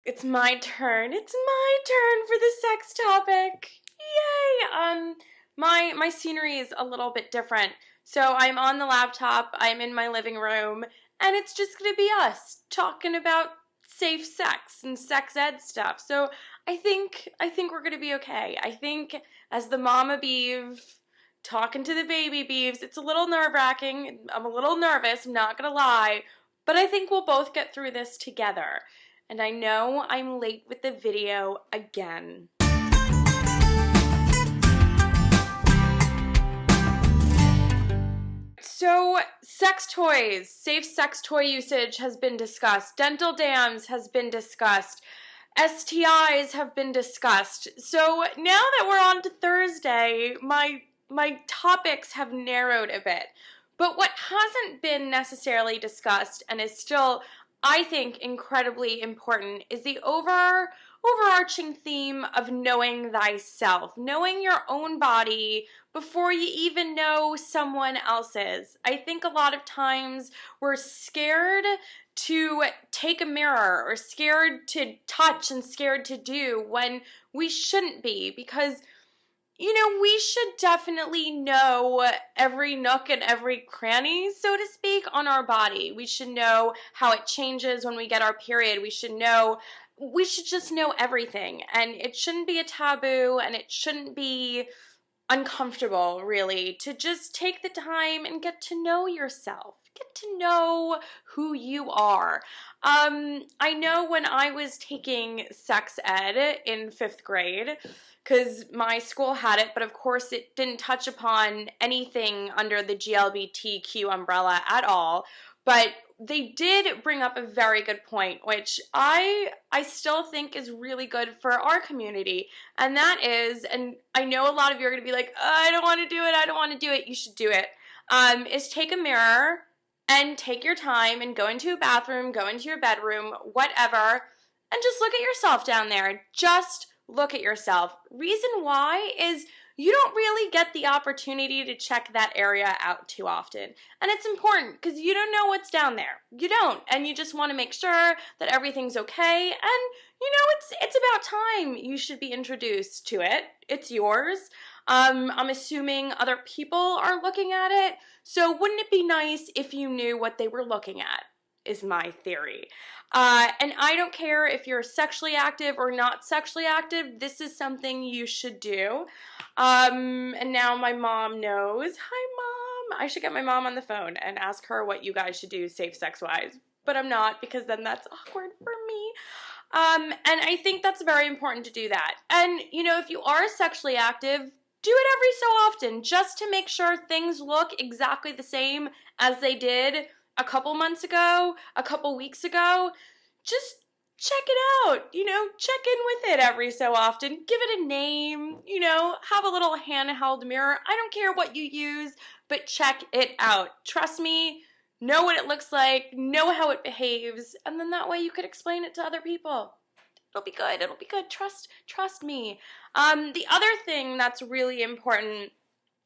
It's my turn. It's my turn for the sex topic. Yay! My scenery is a little bit different. So I'm on the laptop, I'm in my living room, and it's just gonna be us talking about safe sex and sex ed stuff. So I think we're gonna be okay. I think as the mama beeve talking to the baby beeves, it's a little nerve-wracking. I'm a little nervous, I'm not gonna lie, but I think we'll both get through this together. And I know I'm late with the video again. So, sex toys, safe sex toy usage has been discussed. Dental dams has been discussed. STIs have been discussed. So now that we're on to Thursday, my topics have narrowed a bit. But what hasn't been necessarily discussed and is still, I think, incredibly important is the overarching theme of knowing thyself, knowing your own body before you even know someone else's. I think a lot of times we're scared to take a mirror or scared to touch and scared to do when we shouldn't be, because we should definitely know every nook and every cranny, so to speak, on our body. We should know how it changes when we get our period. We should just know everything. And it shouldn't be a taboo, and it shouldn't be uncomfortable, really, to just take the time and get to know yourself. Get to know who you are. I know when I was taking sex ed in 5th grade, because my school had it, but of course it didn't touch upon anything under the GLBTQ umbrella at all. But they did bring up a very good point, which I still think is really good for our community. And that is, and I know a lot of you are going to be like, I don't want to do it, I don't want to do it. You should do it. Is take a mirror and take your time and go into a bathroom, go into your bedroom, whatever, and just look at yourself down there. Just look at yourself. Reason why is you don't really get the opportunity to check that area out too often. And it's important because you don't know what's down there. You don't. And you just want to make sure that everything's okay. And, it's about time you should be introduced to it. It's yours. I'm assuming other people are looking at it. So wouldn't it be nice if you knew what they were looking at, is my theory. And I don't care if you're sexually active or not sexually active, this is something you should do. And now my mom knows. Hi, Mom. I should get my mom on the phone and ask her what you guys should do safe sex-wise. But I'm not, because then that's awkward for me. And I think that's very important to do that. And, if you are sexually active, do it every so often, just to make sure things look exactly the same as they did a couple months ago, a couple weeks ago. Just check it out, check in with it every so often. Give it a name, have a little handheld mirror. I don't care what you use, but check it out. Trust me, know what it looks like, know how it behaves, and then that way you could explain it to other people. It'll be good, it'll be good. Trust me. The other thing that's really important,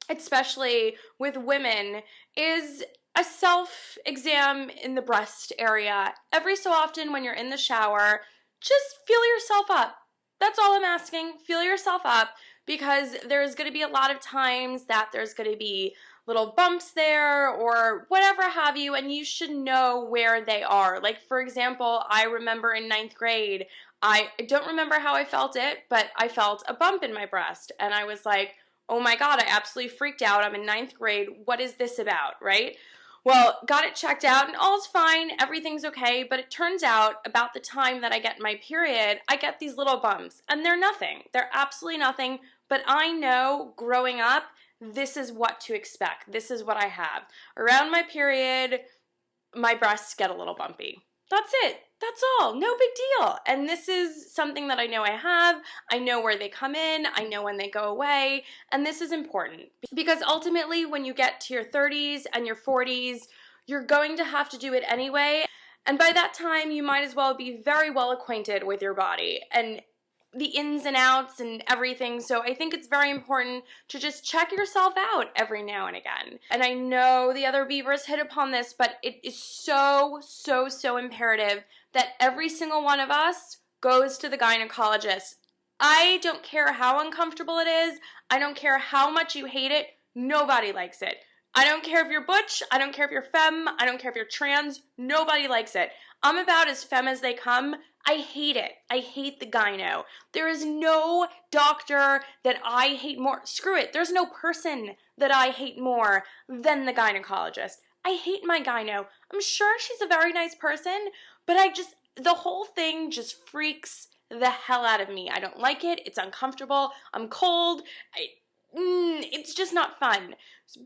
especially with women, is a self-exam in the breast area. Every so often when you're in the shower, just feel yourself up. That's all I'm asking. Feel yourself up, because there's going to be a lot of times that there's going to be little bumps there or whatever have you, and you should know where they are. Like, for example, I remember in 9th grade, I don't remember how I felt it, but I felt a bump in my breast, and I was like, oh my God, I absolutely freaked out. I'm in 9th grade. What is this about, right? Well, got it checked out, and all's fine, everything's okay, but it turns out about the time that I get my period, I get these little bumps, and they're nothing. They're absolutely nothing, but I know growing up, this is what to expect. This is what I have. Around my period, my breasts get a little bumpy. That's it. That's all. No big deal. And this is something that I know I have. I know where they come in. I know when they go away. And this is important because ultimately when you get to your 30s and your 40s, you're going to have to do it anyway. And by that time, you might as well be very well acquainted with your body and the ins and outs and everything. So I think it's very important to just check yourself out every now and again. And I know the other beavers hit upon this, but it is so imperative that every single one of us goes to the gynecologist. I don't care how uncomfortable it is. I don't care how much you hate it. Nobody likes it. I don't care if you're butch. I don't care if you're femme. I don't care if you're trans. Nobody likes it. I'm about as femme as they come. I hate it. I hate the gyno. There is no doctor that I hate more. Screw it. There's no person that I hate more than the gynecologist. I hate my gyno. I'm sure she's a very nice person, but the whole thing just freaks the hell out of me. I don't like it. It's uncomfortable. I'm cold. It's just not fun.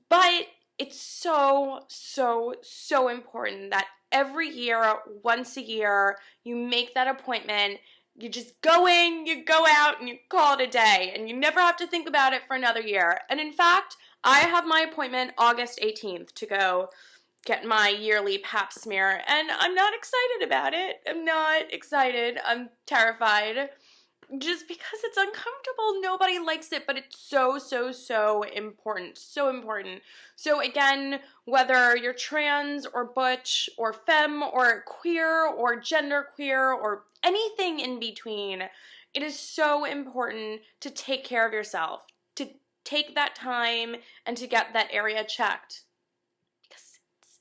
But it's so, so, so important that every year, once a year, you make that appointment. You just go in, you go out, and you call it a day. And you never have to think about it for another year. And in fact, I have my appointment August 18th to go get my yearly pap smear. And I'm not excited about it. I'm not excited. I'm terrified. Just because it's uncomfortable, nobody likes it, but it's so, so, so important. So important. So again, whether you're trans or butch or femme or queer or genderqueer or anything in between, it is so important to take care of yourself, to take that time and to get that area checked. Because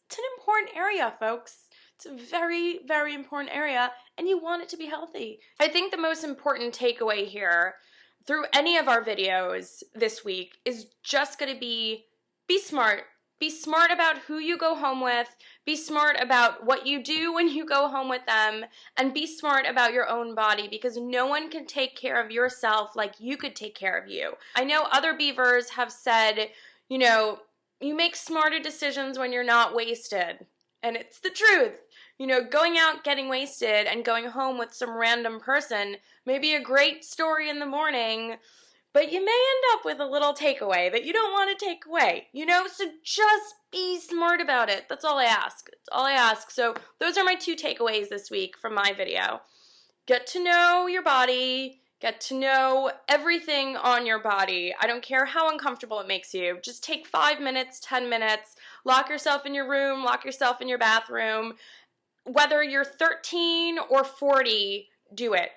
it's an important area, folks. It's a very, very important area, and you want it to be healthy. I think the most important takeaway here through any of our videos this week is just going to be smart. Be smart about who you go home with. Be smart about what you do when you go home with them. And be smart about your own body, because no one can take care of yourself like you could take care of you. I know other beavers have said, you know, you make smarter decisions when you're not wasted. And it's the truth. You know, going out, getting wasted, and going home with some random person may be a great story in the morning, but you may end up with a little takeaway that you don't want to take away, you know? So just be smart about it. That's all I ask. That's all I ask. So those are my 2 takeaways this week from my video. Get to know your body. Get to know everything on your body. I don't care how uncomfortable it makes you. Just take 5 minutes, 10 minutes, lock yourself in your room, lock yourself in your bathroom. Whether you're 13 or 40, do it.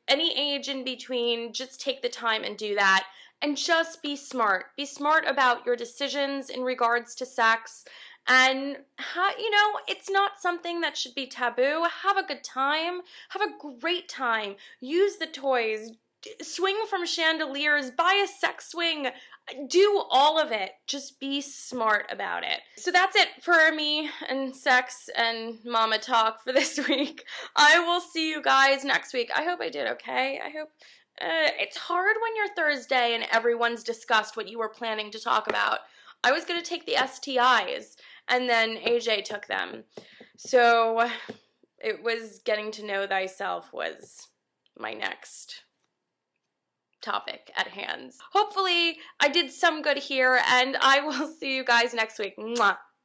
Any age in between, just take the time and do that. And just be smart. Be smart about your decisions in regards to sex. And, you know, it's not something that should be taboo. Have a good time. Have a great time. Use the toys. Swing from chandeliers. Buy a sex swing. Do all of it. Just be smart about it. So that's it for me and sex and mama talk for this week. I will see you guys next week. I hope I did okay. I hope... it's hard when you're Thursday and everyone's discussed what you were planning to talk about. I was going to take the STIs, and then AJ took them. So it was getting to know thyself was my next topic at hand. Hopefully I did some good here, and I will see you guys next week. Mwah.